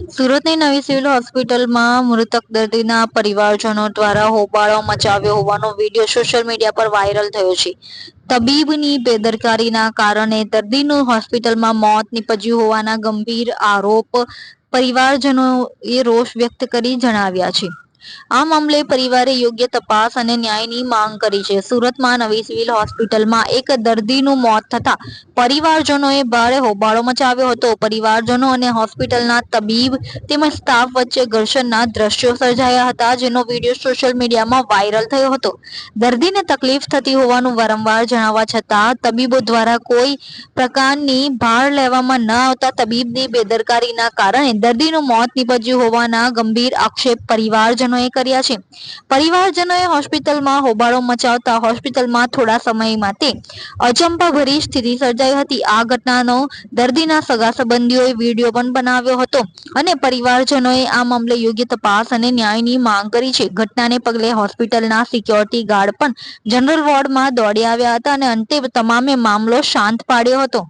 સુરતની નવી સિવિલ હોસ્પિટલમાં મૃતક દર્દીના પરિવારજનો દ્વારા હોબાળો મચાવ્યો હોવાનો વિડીયો સોશિયલ મીડિયા પર વાયરલ થયો છે। તબીબની બેદરકારીના કારણે દર્દીનું હોસ્પિટલમાં મોત નીપજ્યું હોવાના ગંભીર આરોપ પરિવારજનોએ રોષ વ્યક્ત કરી જણાવ્યા છે। આ મામલે પરિવારે યોગ્ય તપાસ અને ન્યાયની માંગ કરી છે। સુરતમાં નવી સિવિલ હોસ્પિટલમાં એક દર્દીનું મોત થતા પરિવારજનોએ ભારે હોબાળો મચાવ્યો હતો। પરિવારજનો અને હોસ્પિટલના તબીબ તેમજ સ્ટાફ વચ્ચે ઘર્ષણના દ્રશ્યો સર્જાયા હતા, જેનો વિડીયો સોશિયલ મીડિયામાં વાયરલ થયો હતો। દર્દીને તકલીફ થતી હોવાનું વારંવાર જણાવવા છતાં તબીબો દ્વારા કોઈ પ્રકારની ભાળ લેવામાં ન આવતા તબીબની બેદરકારીના કારણે દર્દીનું મોત નીપજ્યું હોવાના ગંભીર આક્ષેપ પરિવારજનોએ કર્યા છે। પરિવારજનોએ હોસ્પિટલમાં હોબાળો મચાવતા હોસ્પિટલમાં થોડા સમય માટે અચંબાભરી સ્થિતિ સર્જાઈ હતી। આ ઘટનાનો દર્દીના સગા સંબંધીઓએ વિડીયો પણ બનાવ્યો હતો અને પરિવારજનોએ આ મામલે યોગ્ય તપાસ અને ન્યાયની માંગ કરી છે। ઘટનાને પગલે હોસ્પિટલના સિક્યોરિટી ગાર્ડ પણ જનરલ વોર્ડમાં દોડી આવ્યા હતા અને અંતે તમામે મામલો શાંત પાડ્યો હતો।